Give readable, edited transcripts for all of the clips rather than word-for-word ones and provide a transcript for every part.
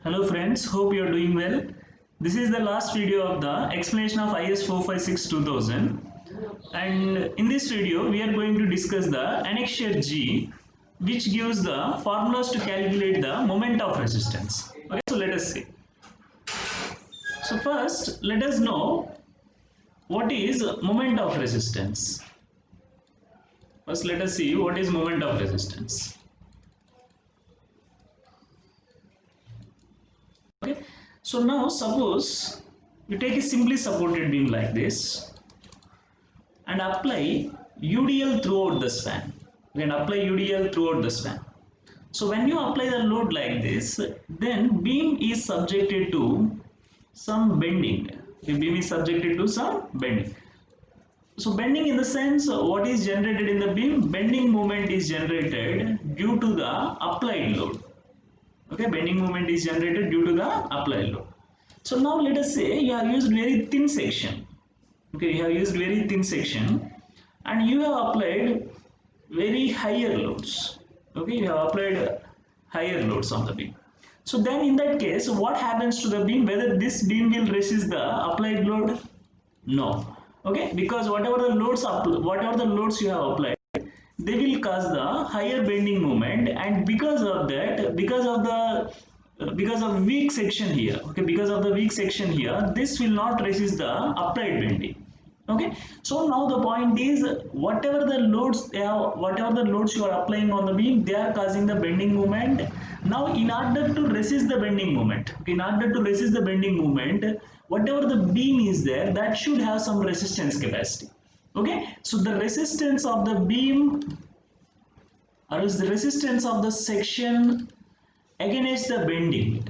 Hello friends, hope you are doing well. This is the last video of the explanation of IS 456-2000, and in this video we are going to discuss the annexure G, which gives the formulas to calculate the moment of resistance. Okay, so let us see. So first let us know what is moment of resistance. First let us see what is moment of resistance. Okay, so now suppose you take a simply supported beam like this and apply UDL throughout the span. You can apply UDL throughout the span. So when you apply the load like this, then beam is subjected to some bending. The beam is subjected to some bending. So bending in the sense, what is generated in the beam? Bending moment is generated due to the applied load. Okay, bending moment is generated due to the applied load. So now let us say you have used very thin section. Okay, you have used very thin section and you have applied very higher loads. Okay, you have applied higher loads on the beam. So then in that case, what happens to the beam? Whether this beam will resist the applied load? No. Okay, because whatever the loads you have applied, they will cause the higher bending moment, and because of that, because of weak section here, okay, because of the weak section here, this will not resist the upright bending. Okay, so now the point is, whatever the loads you are applying on the beam, they are causing the bending moment. Now in order to resist the bending moment, okay, in order to resist the bending moment, whatever the beam is there, that should have some resistance capacity. Okay, so the resistance of the beam, or is the resistance of the section against the bending.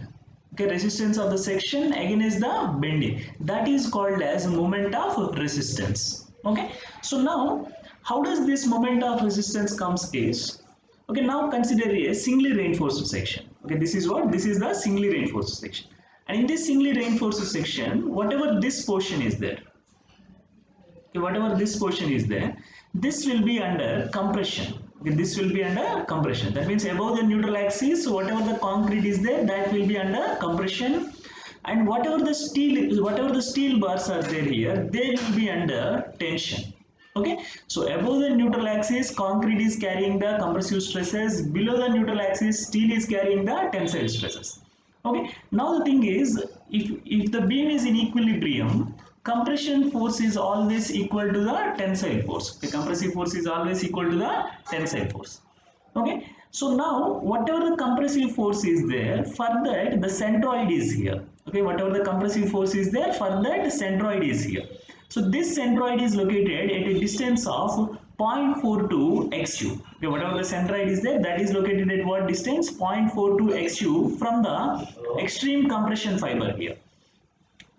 Okay, resistance of the section against the bending, that is called as moment of resistance. Okay, so now how does this moment of resistance comes is, okay, now consider a singly reinforced section. Okay, this is the singly reinforced section, and in this singly reinforced section, whatever this portion is there, okay, whatever this portion is there, this will be under compression. Okay, this will be under compression. That means above the neutral axis, whatever the concrete is there, that will be under compression, and whatever the steel bars are there here, they will be under tension. Okay, so above the neutral axis, concrete is carrying the compressive stresses. Below the neutral axis, steel is carrying the tensile stresses. Okay, now the thing is, if the beam is in equilibrium, compression force is always equal to the tensile force. The compressive force is always equal to the tensile force. Okay, so now whatever the compressive force is there, for that the centroid is here. Okay, whatever the compressive force is there, for that centroid is here. So this centroid is located at a distance of 0.42 XU. Okay, whatever the centroid is there, that is located at what distance? 0.42 XU from the extreme compression fiber here.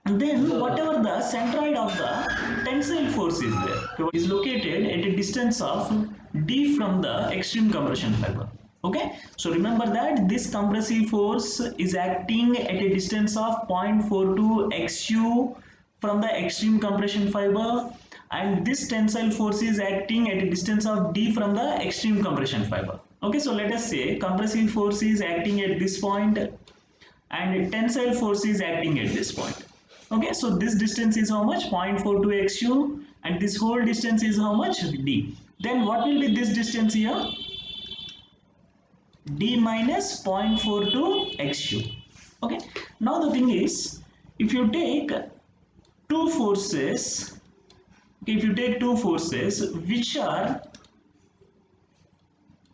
And then whatever the centroid of the tensile force is there, okay, is located at a distance of d from the extreme compression fiber. Okay, so remember that this compressive force is acting at a distance of 0.42 XU from the extreme compression fiber, and this tensile force is acting at a distance of d from the extreme compression fiber. Okay, so let us say compressive force is acting at this point and tensile force is acting at this point. Okay, so this distance is how much? 0.42 XU, and this whole distance is how much? D. Then what will be this distance here? D minus 0.42 XU. Okay, now the thing is, if you take two forces, which are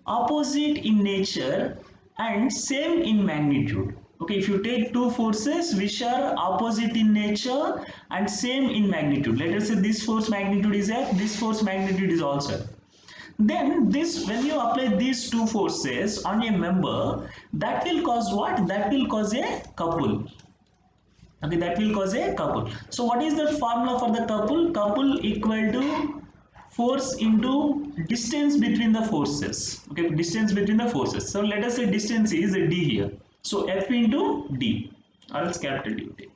opposite in nature and same in magnitude. Okay, if you take two forces which are opposite in nature and same in magnitude, let us say this force magnitude is F, this force magnitude is also F. Then this, when you apply these two forces on a member, that will cause what? That will cause a couple. Okay, that will cause a couple. So what is the formula for the couple? Couple equal to force into distance between the forces. Okay, distance between the forces. So let us say distance is d here. So F into d, or else capital D.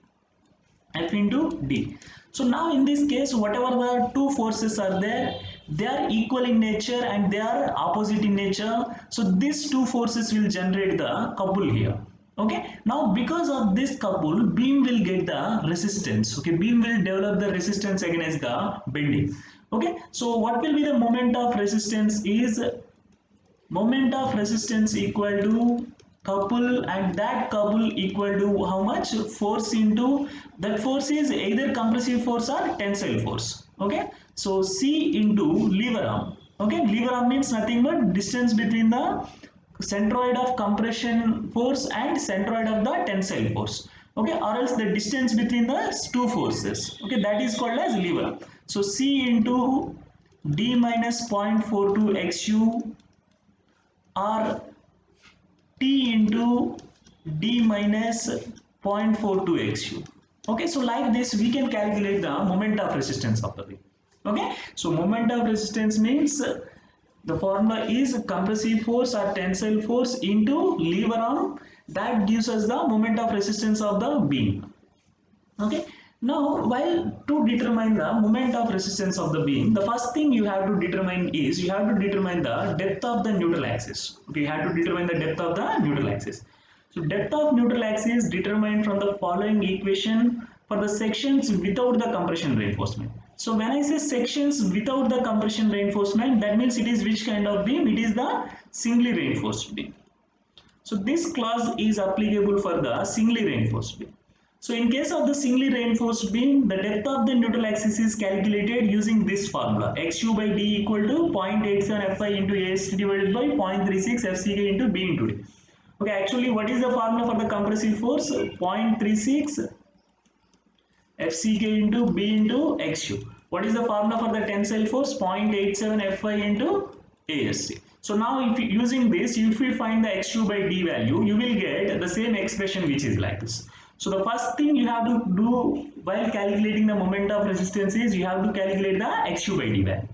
F into d. So now in this case, whatever the two forces are there, they are equal in nature and they are opposite in nature. So these two forces will generate the couple here. Okay, now because of this couple, beam will get the resistance. Okay, beam will develop the resistance against the bending. Okay, so what will be the moment of resistance is moment of resistance equal to couple, and that couple equal to how much? Force into, that force is either compressive force or tensile force. Okay, so C into lever arm. Okay, lever arm means nothing but distance between the centroid of compression force and centroid of the tensile force. Okay, or else the distance between the two forces. Okay, that is called as lever. So C into d minus 0.42 xu or T into d minus 0.42 xu. Okay, so like this we can calculate the moment of resistance of the beam. Okay, so moment of resistance means the formula is compressive force or tensile force into lever arm, that gives us the moment of resistance of the beam. Okay, now while to determine the moment of resistance of the beam, the first thing you have to determine is you have to determine the depth of the neutral axis. Okay, you have to determine the depth of the neutral axis. So depth of neutral axis determined from the following equation for the sections without the compression reinforcement. So when I say sections without the compression reinforcement, that means it is which kind of beam? It is the singly reinforced beam. So this clause is applicable for the singly reinforced beam. So in case of the singly reinforced beam, the depth of the neutral axis is calculated using this formula: xu by d equal to 0.87 fi into ast divided by 0.36 fck into b into d. Okay, actually what is the formula for the compressive force? 0.36 fck into b into xu. What is the formula for the tensile force? 0.87 fi into ast. So now if you, using this, if we find the xu by d value, you will get the same expression which is like this. So the first thing you have to do while calculating the moment of resistance is you have to calculate the xu by d value.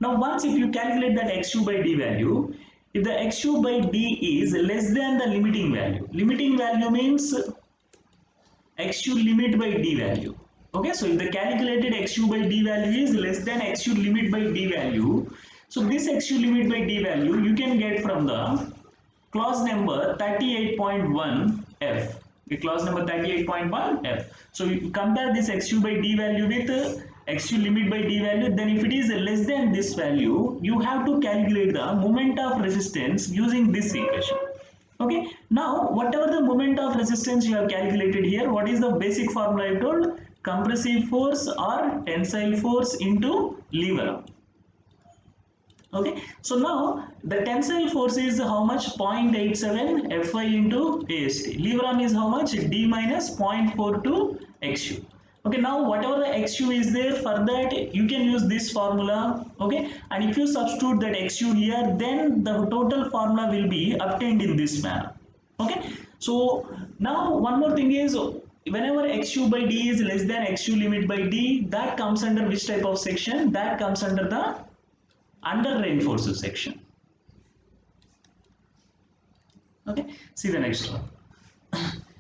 Now once if you calculate that xu by d value, if the xu by d is less than the limiting value means xu limit by d value. Okay, so if the calculated xu by d value is less than xu limit by d value, so this xu limit by d value you can get from the clause number 38.1 f. Okay, clause number 38.1 f. So you compare this xu by d value with xu limit by d value, then if it is less than this value, you have to calculate the moment of resistance using this equation. Okay, now whatever the moment of resistance you have calculated here, what is the basic formula I told? Compressive force or tensile force into lever arm. Okay, so now the tensile force is how much? 0.87 Fi into AST. Lever arm is how much? D minus 0.42 XU. Okay, now whatever the XU is there, for that you can use this formula. Okay, and if you substitute that XU here, then the total formula will be obtained in this manner. Okay, so now one more thing is, whenever XU by D is less than XU limit by D, that comes under which type of section? That comes under the under reinforced section. Okay, see the next one.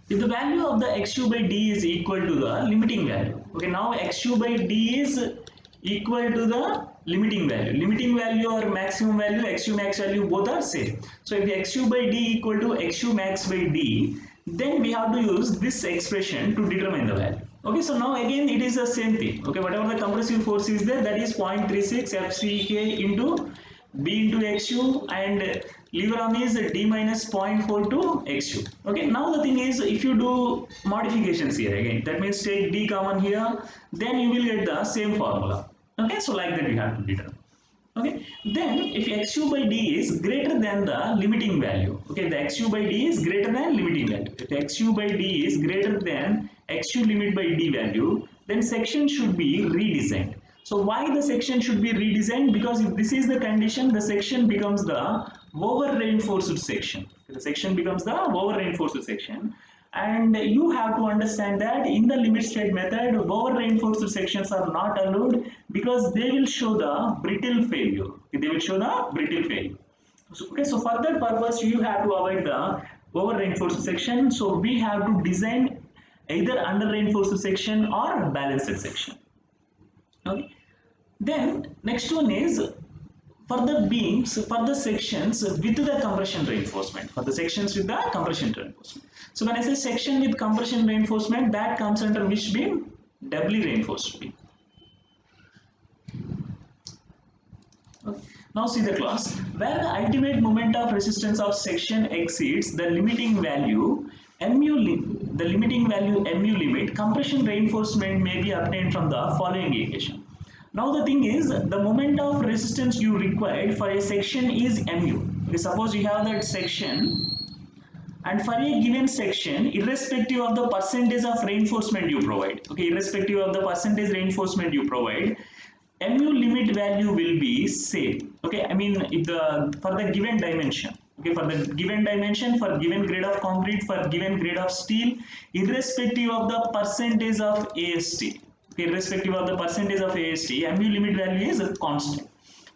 If the value of the xu by d is equal to the limiting value, okay, now xu by d is equal to the limiting value or maximum value, xu max value, both are same. So if xu by d equal to xu max by d, then we have to use this expression to determine the value. Okay, so now again it is the same thing. Okay, whatever the compressive force is there, that is 0.36 fck into b into xu, and lever arm is d minus 0.42 xu. Okay, now the thing is, if you do modifications here again, that means take d common here, then you will get the same formula. Okay, so like that we have to determine. Okay, then if xu by d is greater than the limiting value, okay, the xu by d is greater than limiting value. If xu by d is greater than xu limit by d value, then section should be redesigned. So why the section should be redesigned? Because if this is the condition, the section becomes the over reinforced section. The section becomes the over reinforced section. And you have to understand that in the limit state method, over reinforced sections are not allowed because they will show the brittle failure. They will show the brittle failure. So, okay, so for that purpose, you have to avoid the over reinforced section. So we have to design either under reinforced section or balanced section. Okay. Then next one is, for the beams, for the sections with the compression reinforcement, for the sections with the compression reinforcement. So when I say section with compression reinforcement, that comes under which beam? Doubly reinforced beam. Okay. Now see the clause, where the ultimate moment of resistance of section exceeds the limiting value the limiting value mu limit, compression reinforcement may be obtained from the following equation. Now the thing is, the moment of resistance you required for a section is mu. Okay, suppose you have that section, and for a given section, irrespective of the percentage of reinforcement you provide, okay, irrespective of the percentage reinforcement you provide, mu limit value will be same. Okay, I mean if for the given dimension. Okay, for the given dimension, for given grade of concrete, for given grade of steel, irrespective of the percentage of AST. Okay, irrespective of the percentage of AST, mu limit value is constant.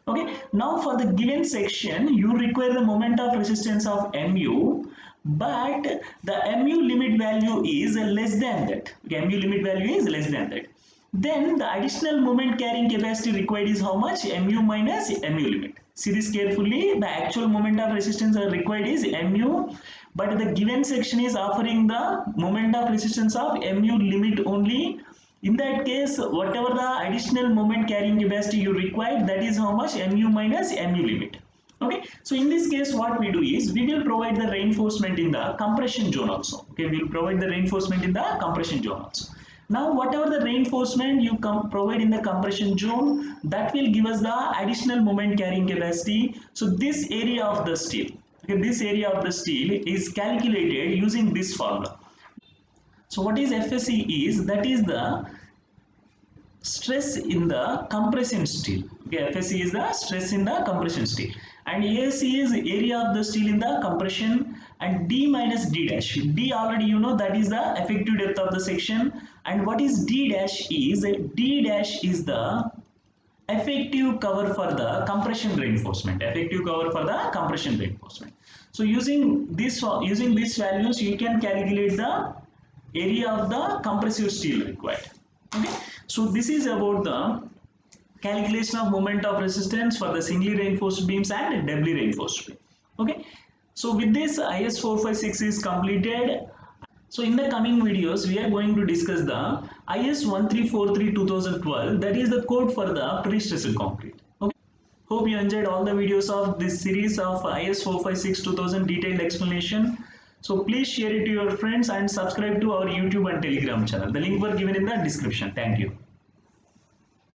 Okay, now for the given section, you require the moment of resistance of mu, but the mu limit value is less than that. Okay, mu limit value is less than that. Then the additional moment carrying capacity required is how much? Mu minus mu limit. See this carefully. The actual moment of resistance required is mu, but the given section is offering the moment of resistance of mu limit only. In that case, whatever the additional moment carrying capacity you require, that is how much? Mu minus mu limit. Okay, so in this case what we do is we will provide the reinforcement in the compression zone also. Okay, we will provide the reinforcement in the compression zone also. Now whatever the reinforcement you provide in the compression zone, that will give us the additional moment carrying capacity. So this area of the steel, okay, this area of the steel is calculated using this formula. So what is FSE is, that is the stress in the compression steel. Okay, FSE is the stress in the compression steel, and ASC is area of the steel in the compression, and D minus D dash. D already you know, that is the effective depth of the section, and what is D dash is, D dash is the effective cover for the compression reinforcement. Effective cover for the compression reinforcement. So using these values, you can calculate the area of the compressive steel required. Okay, so this is about the calculation of moment of resistance for the singly reinforced beams and doubly reinforced beam. Okay, so with this IS 456 is completed. So in the coming videos we are going to discuss the IS 1343-2012, that is the code for the pre-stressed concrete. Okay, hope you enjoyed all the videos of this series of IS 456-2000 detailed explanation. So please share it to your friends and subscribe to our YouTube and Telegram channel. The link were given in the description. Thank you.